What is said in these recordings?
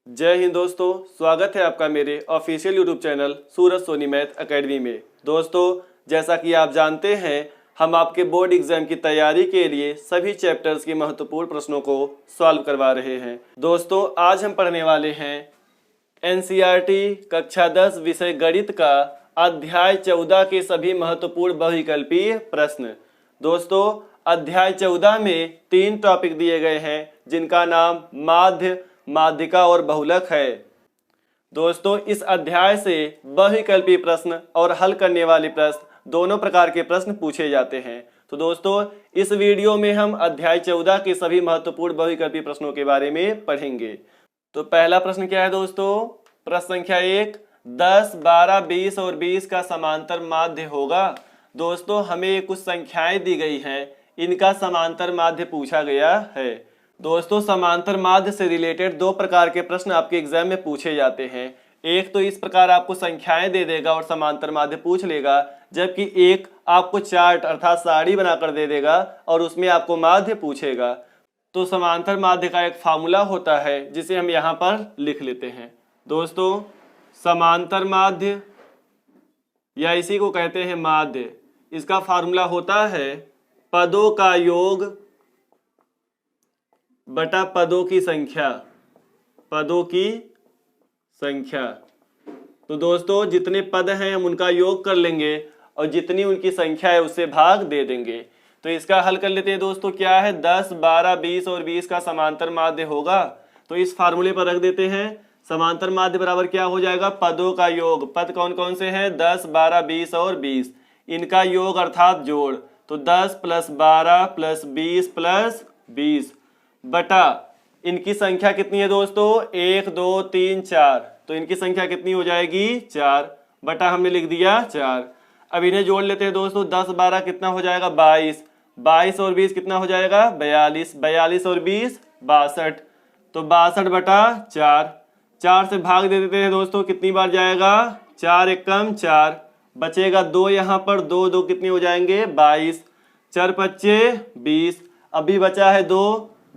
जय हिंद दोस्तों, स्वागत है आपका मेरे ऑफिशियल यूट्यूब चैनल सूरज सोनी मैथ एकेडमी में। दोस्तों, जैसा कि आप जानते हैं, हम आपके बोर्ड एग्जाम की तैयारी के लिए सभी चैप्टर्स के महत्वपूर्ण प्रश्नों को सॉल्व करवा रहे हैं। दोस्तों, आज हम पढ़ने वाले हैं एनसीईआरटी कक्षा 10 विषय गणित का अध्याय 14 के सभी महत्वपूर्ण बहुविकल्पीय प्रश्न। दोस्तों, अध्याय 14 में 3 टॉपिक दिए गए हैं जिनका नाम माध्य, माध्यिका और बहुलक है। दोस्तों, इस अध्याय से बहुविकल्पीय प्रश्न और हल करने वाले प्रश्न दोनों प्रकार के प्रश्न पूछे जाते हैं। तो दोस्तों, इस वीडियो में हम अध्याय 14 के सभी महत्वपूर्ण बहुविकल्पीय प्रश्नों के बारे में पढ़ेंगे। तो पहला प्रश्न क्या है दोस्तों? प्रश्न संख्या 1, 10, 12, 20 और 20 का समांतर माध्य होगा। दोस्तों, हमें कुछ संख्याएं दी गई हैं, इनका समांतर माध्य पूछा गया है। दोस्तों, समांतर माध्य से रिलेटेड 2 प्रकार के प्रश्न आपके एग्जाम में पूछे जाते हैं। एक तो इस प्रकार आपको संख्याएं दे देगा और समांतर माध्य पूछ लेगा, जबकि एक आपको चार्ट अर्थात सारणी बनाकर दे देगा और उसमें आपको माध्य पूछेगा। तो समांतर माध्य का एक फार्मूला होता है जिसे हम यहाँ पर लिख लेते हैं। दोस्तों, समांतर माध्य या इसी को कहते हैं माध्य, इसका फार्मूला होता है पदों का योग बटा पदों की संख्या। पदों की संख्या। तो दोस्तों, जितने पद हैं हम उनका योग कर लेंगे और जितनी उनकी संख्या है उससे भाग दे देंगे। तो इसका हल कर लेते हैं दोस्तों। क्या है? 10, 12, 20 और 20 का समांतर माध्य होगा। तो इस फार्मूले पर रख देते हैं। समांतर माध्य बराबर क्या हो जाएगा? पदों का योग। पद कौन कौन से हैं? 10, 12, 20 और 20। इनका योग अर्थात जोड़। तो 10 + 12 + 20 + 20 बटा इनकी संख्या कितनी है दोस्तों? 1, 2, 3, 4। तो इनकी संख्या कितनी हो जाएगी? 4 बटा हमने लिख दिया 4। अब इन्हें जोड़ लेते हैं दोस्तों। 10, 12 कितना हो जाएगा? 22। 22 और 20 कितना हो जाएगा? 42। 42 और 20 62। तो 62 बटा 4। 4 से भाग दे देते हैं दोस्तों। कितनी बार जाएगा? 4 एकम 4। बचेगा 2 यहाँ पर। 2 2 कितने हो जाएंगे? 22। 4 पच्चे 20। अभी बचा है 2।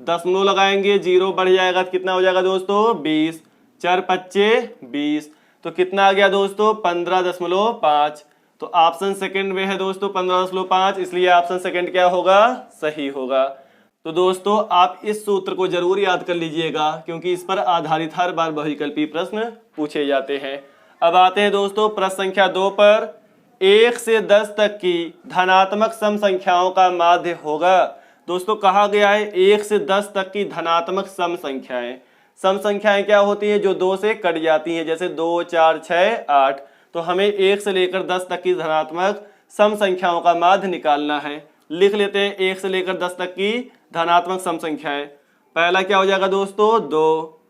दशमलव लगाएंगे, 0 बढ़ जाएगा तो कितना हो जाएगा दोस्तों? 20। 4 पच्चे 20। तो कितना आ गया दोस्तों? 15.5। तो ऑप्शन सेकंड में है दोस्तों 15.5, इसलिए ऑप्शन सेकंड क्या होगा? सही होगा। तो दोस्तों, आप इस सूत्र को जरूर याद कर लीजिएगा क्योंकि इस पर आधारित हर बार बहुविकल्पी प्रश्न पूछे जाते हैं। अब आते हैं दोस्तों प्रश्न संख्या 2 पर। 1 से 10 तक की धनात्मक सम संख्याओं का माध्य होगा। दोस्तों, कहा गया है 1 से 10 तक की धनात्मक सम संख्याएं। सम संख्याएं क्या होती हैं? जो 2 से कट जाती हैं, जैसे 2, 4, 6, 8। तो हमें 1 से लेकर 10 तक की धनात्मक सम संख्याओं का माध्य निकालना है। लिख लेते हैं 1 से लेकर 10 तक की धनात्मक सम संख्याएं। पहला क्या हो जाएगा दोस्तों? 2,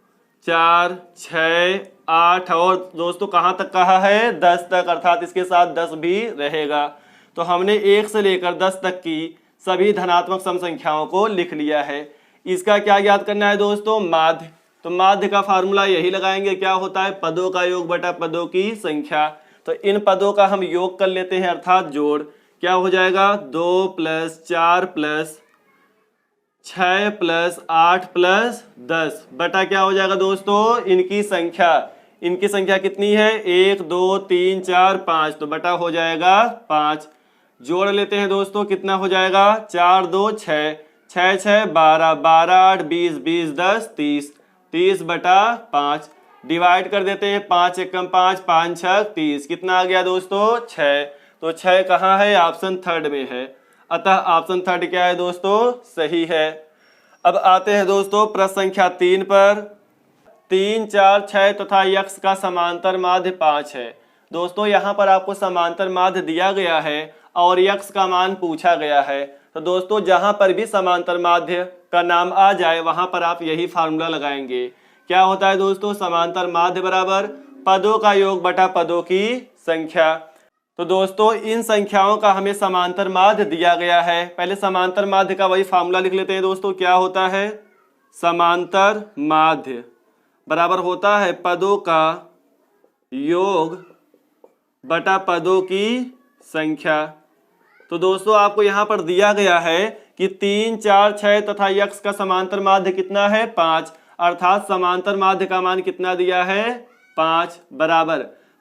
4, 6, 8 और दोस्तों कहाँ तक कहा है? 10 तक, अर्थात इसके साथ 10 भी रहेगा। तो हमने 1 से लेकर 10 तक की सभी धनात्मक सम संख्याओं को लिख लिया है। इसका क्या याद करना है दोस्तों? माध्य। तो माध्य का फार्मूला यही लगाएंगे। क्या होता है? पदों का योग बटा पदों की संख्या। तो इन पदों का हम योग कर लेते हैं अर्थात जोड़। क्या हो जाएगा? 2 + 4 + 6 + 8 + 10 बटा क्या हो जाएगा दोस्तों? इनकी संख्या। इनकी संख्या कितनी है? 1, 2, 3, 4, 5। तो बटा हो जाएगा 5। जोड़ लेते हैं दोस्तों। कितना हो जाएगा? 4, 2, 6। 6, 6, 12। 12, 8, 20। 20, 10, 30। 30 बटा 5। डिवाइड कर देते हैं। 5 एकम 5, 5 6 30। कितना आ गया दोस्तों? 6। तो 6 कहाँ है? ऑप्शन थर्ड में है। अतः ऑप्शन थर्ड क्या है दोस्तों? सही है। अब आते हैं दोस्तों प्रश्न संख्या 3 पर। 3, 4, 6 तथा यक्ष का समांतर माध्य 5 है। दोस्तों, यहाँ पर आपको समांतर माध्य दिया गया है और यक्ष का मान पूछा गया है। तो दोस्तों, जहां पर भी समांतर माध्य का नाम आ जाए वहां पर आप यही फार्मूला लगाएंगे। क्या होता है दोस्तों? समांतर माध्य बराबर पदों का योग बटा पदों की संख्या। तो दोस्तों, इन संख्याओं का हमें समांतर माध्य दिया गया है। पहले समांतर माध्य का वही फार्मूला लिख लेते हैं दोस्तों। क्या होता है? समांतर माध्य बराबर होता है पदों का योग बटा पदों की संख्या। तो दोस्तों, आपको यहां पर दिया गया है कि 3, 4, 6 तथा यक्ष का समांतर माध्य कितना है? 5। अर्थात समांतर माध्य का मान कितना दिया है 5 बराबर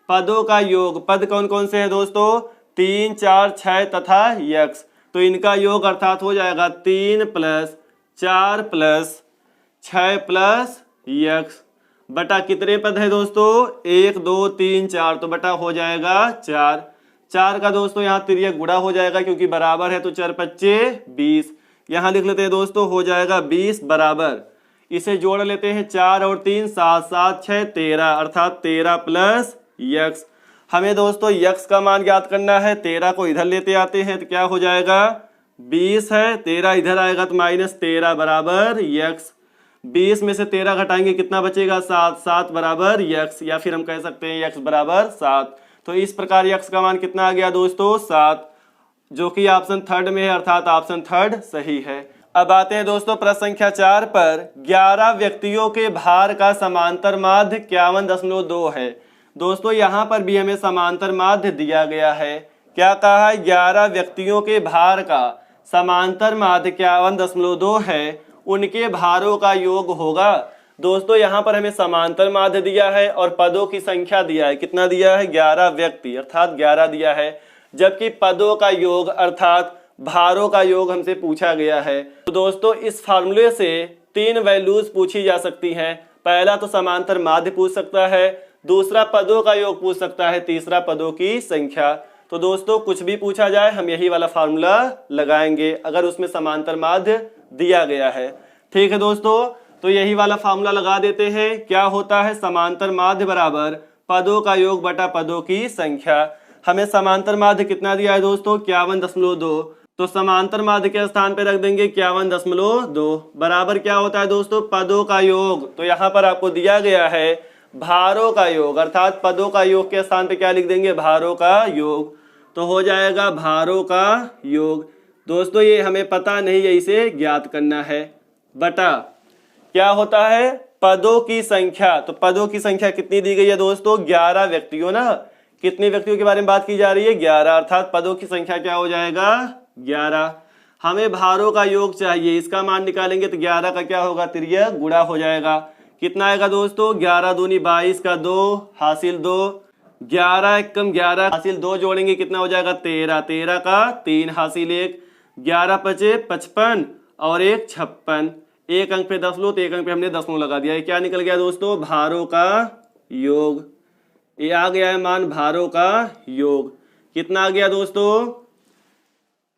पदों का योग। पद कौन कौन से हैं दोस्तों 3 4 6 तथा यक्स। तो इनका योग अर्थात हो जाएगा 3 + 4 + 6 + यक्स बटा कितने पद है दोस्तों 1 2 3 4 तो बटा हो जाएगा 4। 4 का दोस्तों यहाँ तिर्यक गुणा हो जाएगा क्योंकि बराबर है तो 4 × 5 = 20। यहाँ लिख लेते हैं दोस्तों हो जाएगा 20 बराबर इसे जोड़ लेते हैं 4 और 3 7 7 6 13 अर्थात 13 + यक्स। हमें दोस्तों यक्स का मान ज्ञात करना है। 13 को इधर लेते आते हैं तो क्या हो जाएगा 20 है 13 इधर आएगा तो -13 बराबर यक्स। 20 में से 13 घटाएंगे कितना बचेगा 7 7 बराबर यक्स या फिर हम कह सकते हैं यक्स बराबर 7। तो इस प्रकार यक्स का मान कितना आ गया दोस्तों 7 जो कि ऑप्शन थर्ड में है अर्थात ऑप्शन थर्ड सही है। अब आते हैं दोस्तों प्रश्न संख्या 4 पर 11 व्यक्तियों के भार का समांतर माध्य 51.2 है। दोस्तों यहाँ पर भी हमें समांतर माध्य दिया गया है। क्या कहा है 11 व्यक्तियों के भार का समांतर माध्य 51.2 है उनके भारों का योग होगा। दोस्तों यहाँ पर हमें समांतर माध्य दिया है और पदों की संख्या दिया है। कितना दिया है 11 व्यक्ति अर्थात 11 दिया है जबकि पदों का योग अर्थात भारों का योग हमसे पूछा गया है। तो दोस्तों इस फार्मूले से 3 वैल्यूज पूछी जा सकती हैं। पहला तो समांतर माध्य पूछ सकता है, दूसरा पदों का योग पूछ सकता है, तीसरा पदों की संख्या। तो दोस्तों कुछ भी पूछा जाए हम यही वाला फार्मूला लगाएंगे अगर उसमें समांतर माध्य दिया गया है। ठीक है दोस्तों तो यही वाला फार्मूला लगा देते हैं। क्या होता है समांतर माध्य बराबर पदों का योग बटा पदों की संख्या। हमें समांतर माध्य कितना दिया है दोस्तों 51.2 तो समांतर माध्य के स्थान पे रख देंगे 51.2 बराबर क्या होता है दोस्तों पदों का योग। तो यहाँ पर आपको दिया गया है भारों का योग अर्थात पदों का योग के स्थान पे क्या लिख देंगे भारों का योग। तो हो जाएगा भारों का योग। दोस्तों ये हमें पता नहीं है इसे ज्ञात करना है बटा क्या होता है पदों की संख्या। तो पदों की संख्या कितनी दी गई है दोस्तों 11 व्यक्तियों ना। कितने व्यक्तियों के बारे में बात की जा रही है 11 अर्थात पदों की संख्या क्या हो जाएगा 11। हमें भारों का योग चाहिए इसका मान निकालेंगे तो 11 का क्या होगा तिर्यक गुणा हो जाएगा। कितना आएगा दोस्तों 11 दूनी 22 का 2 हासिल 2 11 एकम 11 हासिल 2 जोड़ेंगे कितना हो जाएगा 13 13 का 3 हासिल 1 11 पचे 55 और 1 56 एक अंक पे 10 लो तो एक अंक पे हमने 10 लगा दिया। ये क्या निकल गया दोस्तों भारों का योग। ये आ गया है मान भारों का योग। कितना आ गया दोस्तों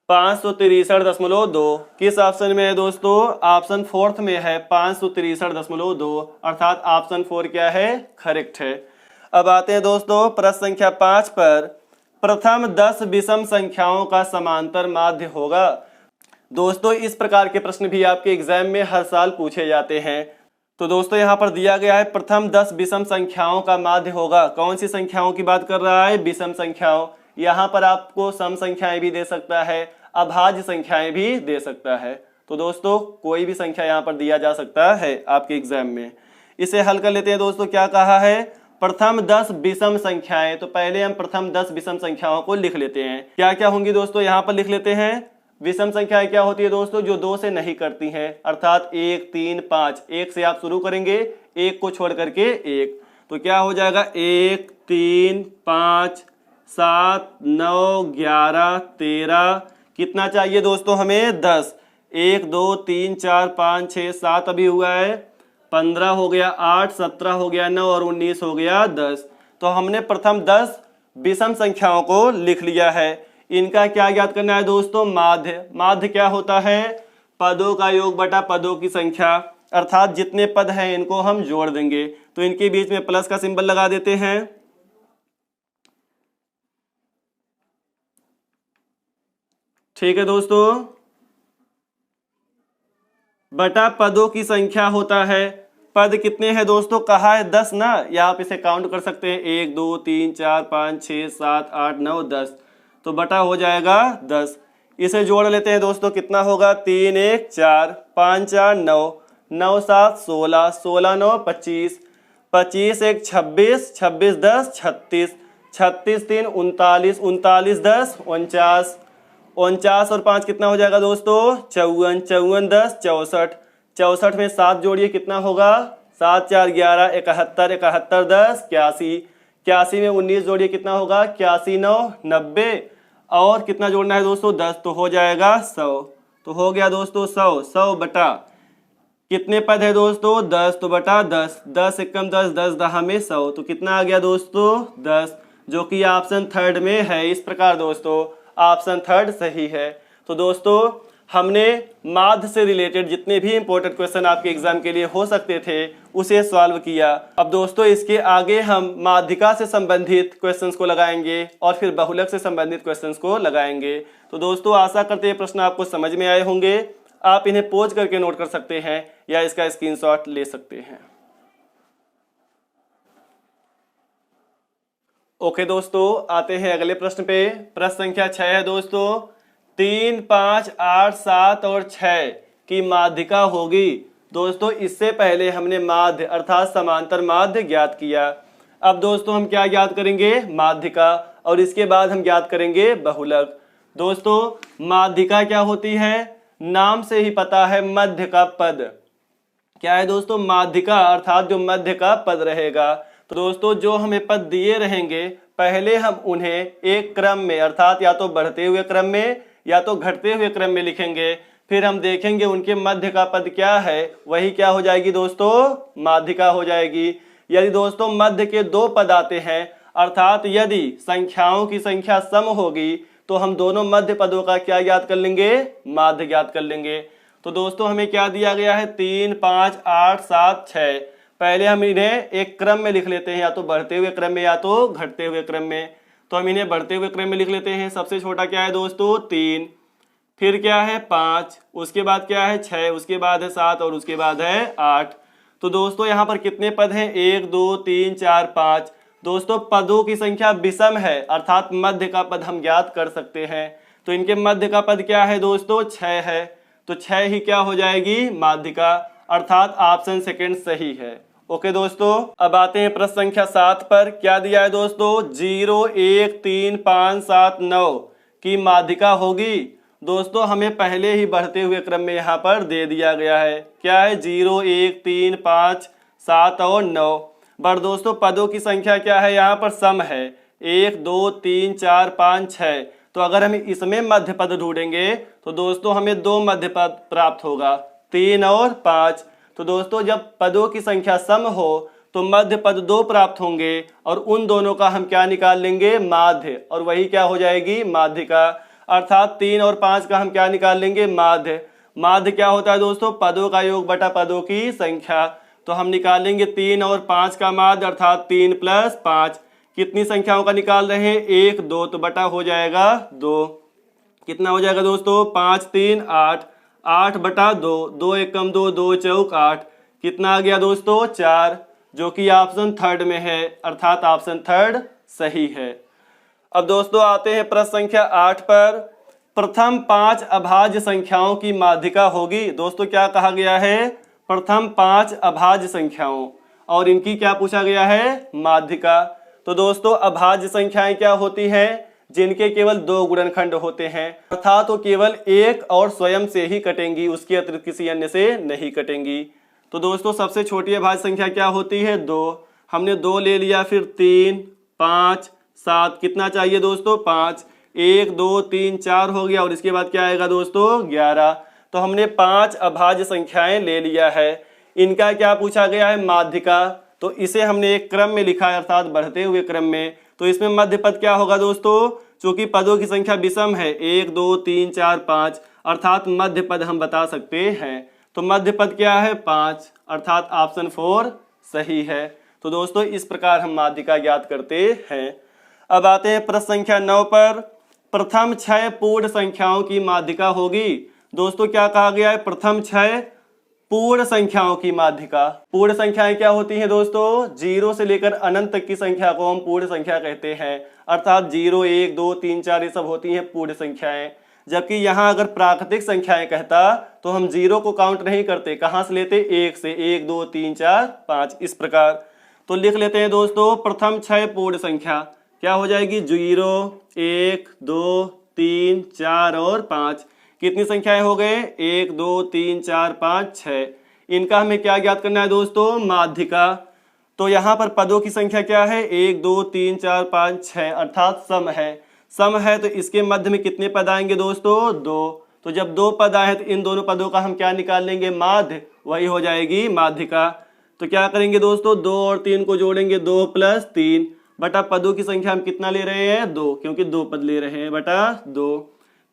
563.2। किस ऑप्शन में है दोस्तों ऑप्शन फोर्थ में है 563.2 अर्थात ऑप्शन 4 क्या है करेक्ट है। अब आते हैं दोस्तों प्रश्न संख्या 5 पर प्रथम 10 विषम संख्याओं का समांतर माध्य होगा। दोस्तों इस प्रकार के प्रश्न भी आपके एग्जाम में हर साल पूछे जाते हैं। तो दोस्तों यहाँ पर दिया गया है प्रथम 10 विषम संख्याओं का माध्य होगा। कौन सी संख्याओं की बात कर रहा है विषम संख्याओं। यहाँ पर आपको सम संख्याएं भी दे सकता है अभाज्य संख्याएं भी दे सकता है। तो दोस्तों कोई भी संख्या यहाँ पर दिया जा सकता है आपके एग्जाम में। इसे हल कर लेते हैं दोस्तों। क्या कहा है प्रथम 10 विषम संख्याएं। तो पहले हम प्रथम 10 विषम संख्याओं को लिख लेते हैं। क्या क्या होंगी दोस्तों यहाँ पर लिख लेते हैं। विषम संख्याएं क्या होती है दोस्तों जो 2 से नहीं करती हैं अर्थात 1 3 5। 1 से आप शुरू करेंगे 1 को छोड़ करके 1 तो क्या हो जाएगा 1 3 5 7 9 11 13 कितना चाहिए दोस्तों हमें 10। 1 2 3 4 5 6 7 अभी हुआ है 15 हो गया 8 17 हो गया 9 और 19 हो गया 10। तो हमने प्रथम 10 विषम संख्याओं को लिख लिया है। इनका क्या ज्ञात करना है दोस्तों माध्य। माध्य क्या होता है पदों का योग बटा पदों की संख्या अर्थात जितने पद हैं इनको हम जोड़ देंगे। तो इनके बीच में प्लस का सिंबल लगा देते हैं। ठीक है दोस्तों बटा पदों की संख्या होता है। पद कितने हैं दोस्तों कहा है 10 ना। या आप इसे काउंट कर सकते हैं 1 2 3 4 5 6 7 8 9 10 तो बटा हो जाएगा 10। इसे जोड़ लेते हैं दोस्तों कितना होगा 3 1 4 5 4 9 9 7 16 16 9 25 25 1 26 26 10 36 36 3 39 39 10 49 49 और 5 कितना हो जाएगा दोस्तों 54 54 10 64 64 में 7 जोड़िए कितना होगा, 7 4 11, 71, 71 10 81, 81 में 19 जोड़िए कितना होगा, 81 9 90, और कितना जोड़ना है दोस्तों 10, तो हो जाएगा 100। तो हो गया दोस्तों 100, 100 बटा कितने पद है दोस्तों 10, तो बटा 10, 10 एकम 10, 10 दहा में 100, तो कितना आ गया दोस्तों 10, जो कि ऑप्शन थर्ड में है। इस प्रकार दोस्तों ऑप्शन थर्ड सही है। तो दोस्तों हमने माध्य से रिलेटेड जितने भी इंपॉर्टेंट क्वेश्चन आपके एग्जाम के लिए हो सकते थे उसे सॉल्व किया। अब दोस्तों इसके आगे हम माध्यिका से संबंधित क्वेश्चंस को लगाएंगे और फिर बहुलक से संबंधित क्वेश्चंस को लगाएंगे। तो दोस्तों आशा करते हैं प्रश्न आपको समझ में आए होंगे। आप इन्हें पोज करके नोट कर सकते हैं या इसका स्क्रीनशॉट ले सकते हैं। ओके दोस्तों, आते हैं अगले प्रश्न पे। प्रश्न संख्या 6 है दोस्तों, 3 5 8 7 और 6 की माध्यिका होगी। दोस्तों इससे पहले हमने माध्य अर्थात समांतर माध्य ज्ञात किया। अब दोस्तों हम क्या ज्ञात करेंगे, माध्यिका, और इसके बाद हम ज्ञात करेंगे बहुलक। दोस्तों माध्यिका क्या होती है, नाम से ही पता है, मध्य का पद। क्या है दोस्तों, माध्यिका अर्थात जो मध्य का पद रहेगा। तो दोस्तों जो हमें पद दिए रहेंगे पहले हम उन्हें एक क्रम में अर्थात या तो बढ़ते हुए क्रम में या तो घटते हुए क्रम में लिखेंगे, फिर हम देखेंगे उनके मध्य का पद क्या है, वही क्या हो जाएगी दोस्तों, माध्यिका हो जाएगी। यदि दोस्तों मध्य के दो पद आते हैं अर्थात यदि संख्याओं की संख्या सम होगी तो हम दोनों मध्य पदों का क्या ज्ञात कर लेंगे, माध्य ज्ञात कर लेंगे। तो दोस्तों हमें क्या दिया गया है, 3 5 8 7 6। पहले हम इन्हें एक क्रम में लिख लेते हैं, या तो बढ़ते हुए क्रम में या तो घटते हुए क्रम में। तो हम इन्हें बढ़ते हुए क्रम में लिख लेते हैं। सबसे छोटा क्या है दोस्तों 3, फिर क्या है 5, उसके बाद क्या है 6, उसके बाद है 7 और उसके बाद है 8। तो दोस्तों यहाँ पर कितने पद हैं, 1 2 3 4 5। दोस्तों पदों की संख्या विषम है अर्थात मध्य का पद हम ज्ञात कर सकते हैं। तो इनके मध्य का पद क्या है दोस्तों 6 है, तो 6 ही क्या हो जाएगी, माध्यिका, अर्थात ऑप्शन सेकंड सही है। ओके दोस्तों, अब आते हैं प्रश्न संख्या 7 पर। क्या दिया है दोस्तों, 0 1 3 5 7 9 की माध्यिका होगी। दोस्तों हमें पहले ही बढ़ते हुए क्रम में यहाँ पर दे दिया गया है। क्या है, 0 1 3 5 7 और 9। पर दोस्तों पदों की संख्या क्या है, यहाँ पर सम है, 1 2 3 4 5 6। तो अगर हम इसमें मध्य पद ढूंढेंगे तो दोस्तों हमें दो मध्य पद प्राप्त होगा, 3 और 5। तो दोस्तों जब पदों की संख्या सम हो तो मध्य पद 2 प्राप्त होंगे और उन दोनों का हम क्या निकाल लेंगे, माध्य, और वही क्या हो जाएगी, माध्यिका। अर्थात 3 और 5 का हम क्या निकाल लेंगे, माध्य। माध्य क्या होता है दोस्तों, पदों का योग बटा पदों की संख्या। तो हम निकालेंगे 3 और 5 का माध्य अर्थात 3 + 5। कितनी संख्याओं का निकाल रहे हैं, 1 2, तो बटा हो जाएगा 2। कितना हो जाएगा दोस्तों, 5 3 8, 8 बटा 2, 2 एकम 2, 2 चौक 8। कितना आ गया दोस्तों 4, जो कि ऑप्शन थर्ड में है अर्थात ऑप्शन थर्ड सही है। अब दोस्तों आते हैं प्रश्न संख्या 8 पर। प्रथम 5 अभाज्य संख्याओं की माध्यिका होगी। दोस्तों क्या कहा गया है, प्रथम 5 अभाज्य संख्याओं, और इनकी क्या पूछा गया है, माध्यिका। तो दोस्तों अभाज्य संख्याएं क्या होती हैं, जिनके केवल 2 गुणनखंड होते हैं अर्थात वो केवल एक और स्वयं से ही कटेंगी, उसके अतिरिक्त किसी अन्य से नहीं कटेंगी। तो दोस्तों सबसे छोटी अभाज्य संख्या क्या होती है, 2। हमने 2 ले लिया, फिर 3 5 7, कितना चाहिए दोस्तों 5, 1 2 3 4 हो गया, और इसके बाद क्या आएगा दोस्तों 11। तो हमने 5 अभाज्य संख्याएं ले लिया है। इनका क्या पूछा गया है, माध्यिका। तो इसे हमने एक क्रम में लिखा है अर्थात बढ़ते हुए क्रम में। तो इसमें मध्य पद क्या होगा दोस्तों, चूंकि पदों की संख्या विषम है, 1 2 3 4 5, अर्थात मध्य पद हम बता सकते हैं। तो मध्य पद क्या है, 5, अर्थात ऑप्शन 4 सही है। तो दोस्तों इस प्रकार हम माध्यिका ज्ञात करते हैं। अब आते हैं प्रश्न संख्या 9 पर। प्रथम 6 पूर्ण संख्याओं की माध्यिका होगी। दोस्तों क्या कहा गया है, प्रथम 6 पूर्ण संख्याओं की माध्यिका। पूर्ण संख्याएं क्या होती हैं दोस्तों, 0 से लेकर अनंत तक की संख्या को हम पूर्ण संख्या कहते हैं, अर्थात 0 1 2 3 4 ये सब होती हैं पूर्ण संख्याएं। जबकि यहाँ अगर प्राकृतिक संख्याएं कहता तो हम 0 को काउंट नहीं करते, कहाँ से लेते, 1 से, 1 2 3 4 5 इस प्रकार। तो लिख लेते हैं दोस्तों प्रथम 6 पूर्ण संख्या क्या हो जाएगी, 0 1 2 3 4 और 5। कितनी संख्याएं हो गए, 1 2 3 4 5 6। इनका हमें क्या ज्ञात करना है दोस्तों, माध्यिका। तो यहाँ पर पदों की संख्या क्या है, 1 2 3 4 5 6, अर्थात सम है। सम है तो इसके मध्य में कितने पद आएंगे दोस्तों, 2। तो जब 2 पद आए तो इन दोनों पदों का हम क्या निकाल लेंगे, माध्य, वही हो जाएगी माध्यिका। तो क्या करेंगे दोस्तों, 2 और 3 को जोड़ेंगे, 2 + 3 बटा पदों की संख्या हम कितना ले रहे हैं, 2, क्योंकि 2 पद ले रहे हैं, बटा 2।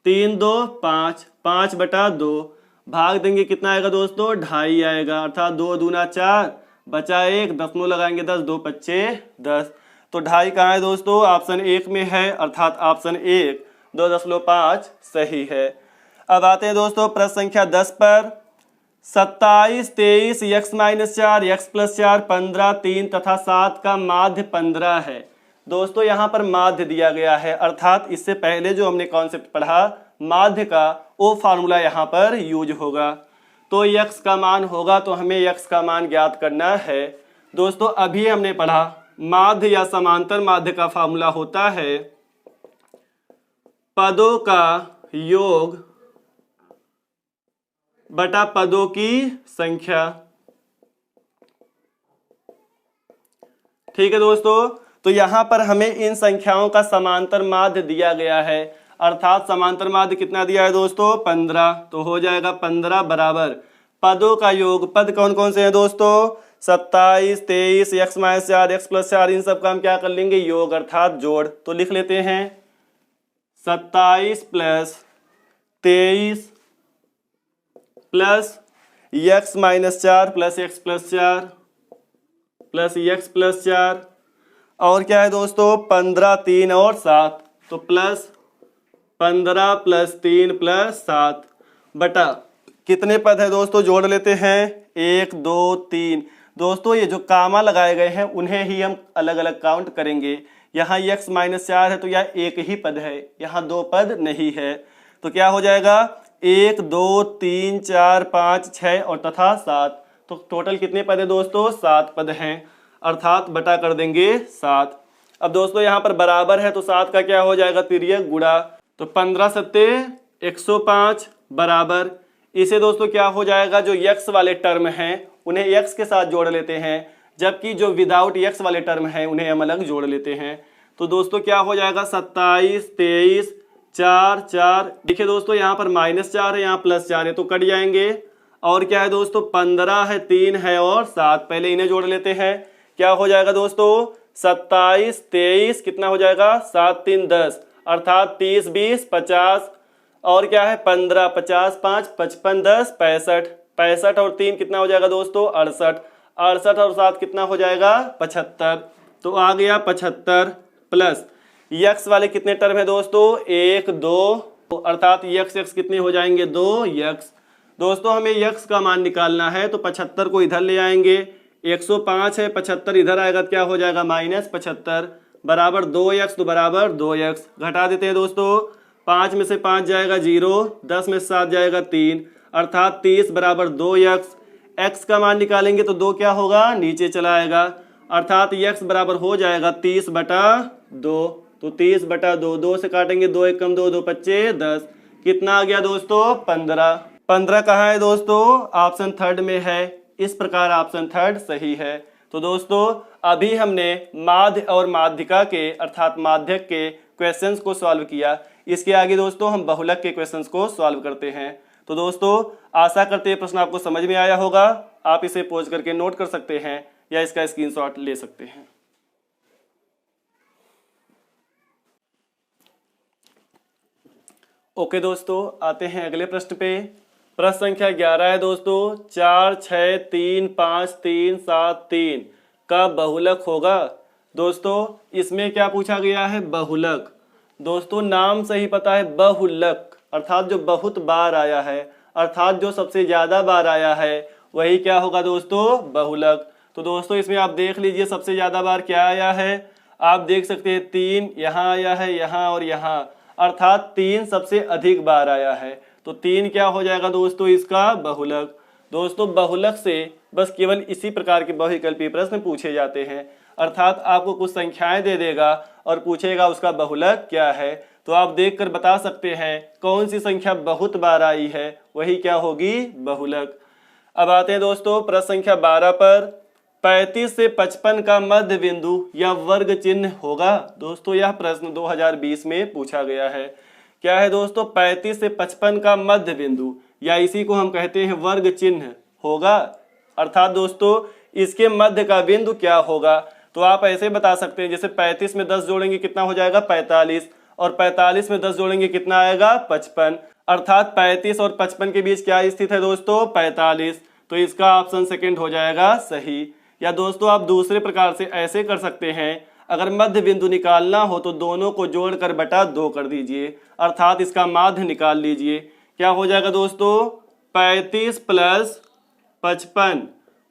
3 2 5, 5 बटा 2, भाग देंगे कितना आएगा दोस्तों, 2.5 आएगा, अर्थात 2 दूना 4, बचा 1, दशमलव लगाएंगे 10, 2 पच्चे 10। तो 2.5 कहाँ है दोस्तों, ऑप्शन 1 में है, अर्थात ऑप्शन 1 2.5 सही है। अब आते हैं दोस्तों प्रश्न संख्या 10 पर। 27 23 x - 4 x + 4 15 3 तथा 7 का माध्य 15 है। दोस्तों यहाँ पर माध्य दिया गया है, अर्थात इससे पहले जो हमने कॉन्सेप्ट पढ़ा माध्य का, वो फार्मूला यहाँ पर यूज होगा। तो x का मान होगा, तो हमें x का मान ज्ञात करना है। दोस्तों अभी हमने पढ़ा माध्य या समांतर माध्य का फार्मूला होता है पदों का योग बटा पदों की संख्या। ठीक है दोस्तों, तो यहां पर हमें इन संख्याओं का समांतर माध्य दिया गया है, अर्थात समांतर माध्य कितना दिया है दोस्तों, 15। तो हो जाएगा 15 बराबर पदों का योग। पद कौन कौन से हैं दोस्तों, 27 23 x - 4 x + 4, इन सब का हम क्या कर लेंगे, योग, अर्थात जोड़। तो लिख लेते हैं 27 + 23 plus x - 4 plus x + 4 plus x + 4, और क्या है दोस्तों 15 3 और 7, तो प्लस 15 + 3 + 7 बटा कितने पद है दोस्तों, जोड़ लेते हैं 1 2 3। दोस्तों ये जो कामा लगाए गए हैं उन्हें ही हम अलग अलग काउंट करेंगे। यहाँ x - 4 है तो यह एक ही पद है, यहाँ 2 पद नहीं है। तो क्या हो जाएगा 1 2 3 4 5 6 और तथा 7, तो टोटल कितने पद है दोस्तों, 7 पद हैं, अर्थात बटा कर देंगे 7। अब दोस्तों यहाँ पर बराबर है तो 7 का क्या हो जाएगा, तिर्यक गुणा। तो 15 सत्ते 105 बराबर, इसे दोस्तों क्या हो जाएगा, जो x वाले टर्म हैं उन्हें x के साथ जोड़ लेते हैं, जबकि जो विदाउट x वाले टर्म हैं उन्हें हम अलग जोड़ लेते हैं। तो दोस्तों क्या हो जाएगा 27 23 4 4, देखिए दोस्तों यहाँ पर -4 है, यहाँ +4 है, तो कट जाएंगे। और क्या है दोस्तों 15 है, 3 है और 7, पहले इन्हें जोड़ लेते हैं। क्या हो जाएगा दोस्तों 27 23 कितना हो जाएगा, 7 3 10, अर्थात 30 20 50, और क्या है 15 50 5 55 10 65, 65 और 3 कितना हो जाएगा दोस्तों 68, 68 और 7 कितना हो जाएगा 75। तो आ गया 75 प्लस x वाले कितने टर्म है दोस्तों, 1 2, अर्थात x कितने हो जाएंगे 2x। दोस्तों हमें x का मान निकालना है, तो 75 को इधर ले आएंगे, 105 है, 75 इधर आएगा, क्या हो जाएगा -75 बराबर 2x, तो बराबर 2x। घटा देते हैं दोस्तों, 5 में से 5 जाएगा 0, 10 में से 7 जाएगा 3, अर्थात 30 बराबर 2x। x का मान निकालेंगे तो 2 क्या होगा, नीचे चला आएगा, अर्थात x बराबर हो जाएगा 30 बटा 2। तो 30 बटा 2, 2 से काटेंगे 2 1 कम 2, 2 पच्चे 10, कितना आ गया दोस्तों 15। 15 कहाँ है दोस्तों, ऑप्शन 3 में है, इस प्रकार ऑप्शन 3 सही है। तो दोस्तों अभी हमने माध्य और माध्यिका के, अर्थात माध्यक के क्वेश्चंस को सॉल्व किया। इसके आगे दोस्तों हम बहुलक के क्वेश्चंस को सॉल्व करते हैं। तो दोस्तों आशा करते हैं प्रश्न आपको समझ में आया होगा। आप इसे पोज करके नोट कर सकते हैं या इसका स्क्रीनशॉट ले सकते हैं। ओके दोस्तों, आते हैं अगले प्रश्न पे। प्रश्न संख्या 11 है दोस्तों, 4 6 3 5 3 7 3 का बहुलक होगा। दोस्तों इसमें क्या पूछा गया है, बहुलक। दोस्तों नाम से ही पता है बहुलक, अर्थात जो बहुत बार आया है, अर्थात जो सबसे ज्यादा बार आया है वही क्या होगा दोस्तों, बहुलक। तो दोस्तों इसमें आप देख लीजिए सबसे ज्यादा बार क्या आया है, आप देख सकते हैं 3 यहाँ आया है, यहाँ और यहाँ, अर्थात 3 सबसे अधिक बार आया है। तो 3 क्या हो जाएगा दोस्तों, इसका बहुलक। दोस्तों बहुलक से बस केवल इसी प्रकार के बहुविकल्पीय प्रश्न पूछे जाते हैं, अर्थात आपको कुछ संख्याएं दे देगा और पूछेगा उसका बहुलक क्या है। तो आप देखकर बता सकते हैं कौन सी संख्या बहुत बार आई है, वही क्या होगी, बहुलक। अब आते हैं दोस्तों प्रश्न संख्या 12 पर। 35 से 55 का मध्य बिंदु या वर्ग चिन्ह होगा। दोस्तों यह प्रश्न 2020 में पूछा गया है। क्या है दोस्तों? 35 से 55 का मध्य बिंदु या इसी को हम कहते हैं वर्ग चिन्ह होगा, अर्थात दोस्तों इसके मध्य का बिंदु क्या होगा। तो आप ऐसे बता सकते हैं, जैसे 35 में 10 जोड़ेंगे कितना हो जाएगा? 45, और 45 में 10 जोड़ेंगे कितना आएगा? 55, अर्थात 35 और 55 के बीच क्या स्थित है दोस्तों? 45। तो इसका ऑप्शन सेकंड हो जाएगा सही। या दोस्तों आप दूसरे प्रकार से ऐसे कर सकते हैं, अगर मध्य बिंदु निकालना हो तो दोनों को जोड़कर बटा 2 कर दीजिए, अर्थात इसका माध्य निकाल लीजिए। क्या हो जाएगा दोस्तों? 35 प्लस 55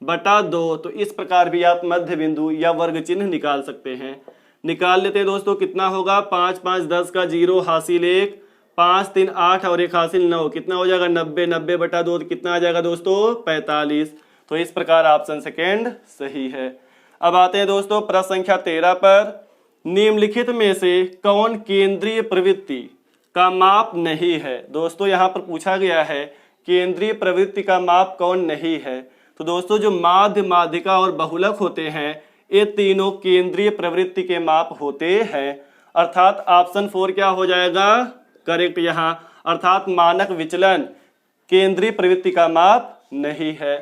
बटा 2। तो इस प्रकार भी आप मध्य बिंदु या वर्ग चिन्ह निकाल सकते हैं। निकाल लेते हैं दोस्तों, कितना होगा? 5 5 10 का 0 हासिल 1, 5 3 8 और 1 हासिल 9, कितना हो जाएगा? 90, 90 बटा 2 कितना आ जाएगा दोस्तों? 45। तो इस प्रकार ऑप्शन सेकेंड सही है। अब आते हैं दोस्तों प्रश्न संख्या 13 पर। निम्नलिखित में से कौन केंद्रीय प्रवृत्ति का माप नहीं है? दोस्तों यहाँ पर पूछा गया है केंद्रीय प्रवृत्ति का माप कौन नहीं है। तो दोस्तों जो माध्य, माध्यिका और बहुलक होते हैं, ये तीनों केंद्रीय प्रवृत्ति के माप होते हैं, अर्थात ऑप्शन 4 क्या हो जाएगा? करेक्ट यहाँ, अर्थात मानक विचलन केंद्रीय प्रवृत्ति का माप नहीं है।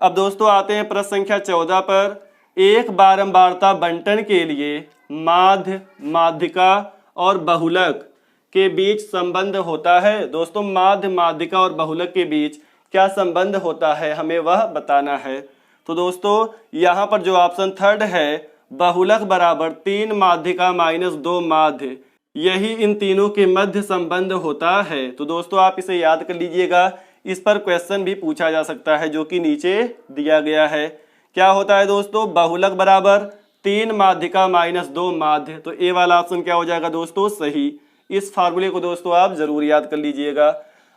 अब दोस्तों आते हैं प्रश्न संख्या 14 पर। एक बारंबारता बंटन के लिए माध्य, माध्यिका और बहुलक के बीच संबंध होता है। दोस्तों माध्य, माध्यिका और बहुलक के बीच क्या संबंध होता है, हमें वह बताना है। तो दोस्तों यहाँ पर जो ऑप्शन थर्ड है, बहुलक बराबर 3 माध्यिका माइनस 2 माध्य, यही इन तीनों के मध्य संबंध होता है। तो दोस्तों आप इसे याद कर लीजिएगा, इस पर क्वेश्चन भी पूछा जा सकता है जो कि नीचे दिया गया है। क्या होता है दोस्तों? बहुलक बराबर 3 माध्यिका माइनस 2 माध्य। तो ए वाला ऑप्शन क्या हो जाएगा दोस्तों? सही। इस फार्मूले को दोस्तों आप जरूर याद कर लीजिएगा।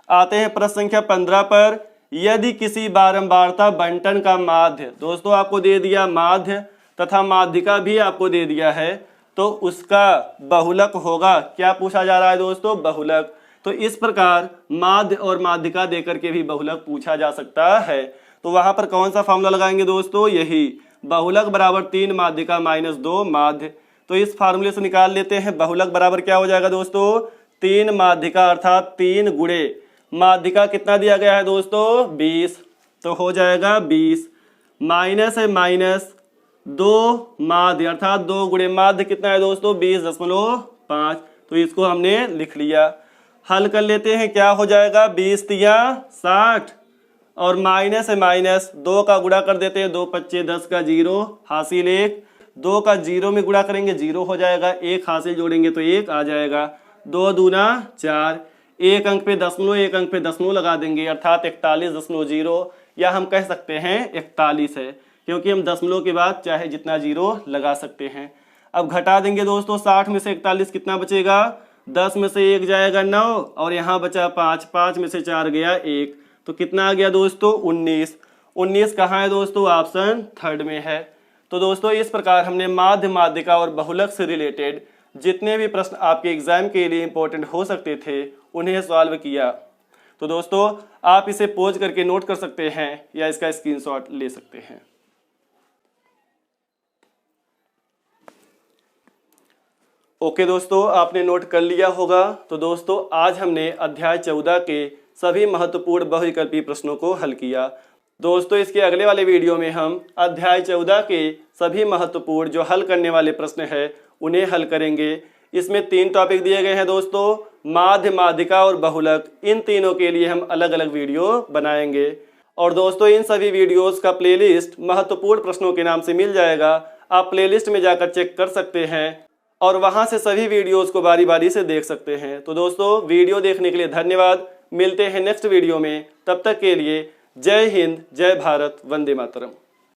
आते हैं प्रश्न संख्या 15 पर। यदि किसी बारंबारता बंटन का माध्य, दोस्तों आपको दे दिया माध्य तथा माध्यिका भी आपको दे दिया है, तो उसका बहुलक होगा। क्या पूछा जा रहा है दोस्तों? बहुलक। तो इस प्रकार माध्य और माध्यिका देकर के भी बहुलक पूछा जा सकता है। तो वहां पर कौन सा फॉर्मूला लगाएंगे दोस्तों? यही, बहुलक बराबर 3 माध्यिका माइनस 2 माध्य। तो इस फार्मूले से निकाल लेते हैं। बहुलक बराबर क्या हो जाएगा दोस्तों? 3 माध्यिका अर्थात 3 गुणे माध्यिका कितना दिया गया है दोस्तों? 20। तो हो जाएगा 20, माइनस है माइनस 2 माध्य अर्थात 2 गुणे माध्य कितना है दोस्तों? 20.5। तो इसको हमने लिख लिया। हल कर लेते हैं, क्या हो जाएगा? 20 तिया 60 और माइनस है माइनस 2 का गुणा कर देते हैं, 2 पच्चे 10 का 0 हासिल 1, 2 का 0 में गुणा करेंगे 0 हो जाएगा, 1 हासिल जोड़ेंगे तो 1 आ जाएगा, 2 दूना 4, 1 अंक पे दशमलव, 1 अंक पे दशमलव लगा देंगे अर्थात 41.0, या हम कह सकते हैं 41 है, क्योंकि हम दशमलव के बाद चाहे जितना 0 लगा सकते हैं। अब घटा देंगे दोस्तों, 60 में से 41 कितना बचेगा? 10 में से 1 जाएगा 9 और यहाँ बचा 5, 5 में से 4 गया 1, तो कितना आ गया दोस्तों? 19। 19 कहाँ है दोस्तों? ऑप्शन थर्ड में है। तो दोस्तों इस प्रकार हमने माध्य, माध्यिका और बहुलक से रिलेटेड जितने भी प्रश्न आपके एग्जाम के लिए इंपॉर्टेंट हो सकते थे उन्हें सॉल्व किया। तो दोस्तों आप इसे पॉज करके नोट कर सकते हैं या इसका स्क्रीनशॉट ले सकते हैं। ओके दोस्तों, आपने नोट कर लिया होगा। तो दोस्तों आज हमने अध्याय 14 के सभी महत्वपूर्ण बहुविकल्पी प्रश्नों को हल किया। दोस्तों इसके अगले वाले वीडियो में हम अध्याय 14 के सभी महत्वपूर्ण जो हल करने वाले प्रश्न हैं उन्हें हल करेंगे। इसमें 3 टॉपिक दिए गए हैं दोस्तों, माध्य, माध्यिका और बहुलक। इन तीनों के लिए हम अलग अलग वीडियो बनाएंगे और दोस्तों इन सभी वीडियोस का प्लेलिस्ट महत्वपूर्ण प्रश्नों के नाम से मिल जाएगा। आप प्लेलिस्ट में जाकर चेक कर सकते हैं और वहां से सभी वीडियोस को बारी बारी से देख सकते हैं। तो दोस्तों वीडियो देखने के लिए धन्यवाद। मिलते हैं नेक्स्ट वीडियो में, तब तक के लिए जय हिंद, जय भारत, वंदे मातरम।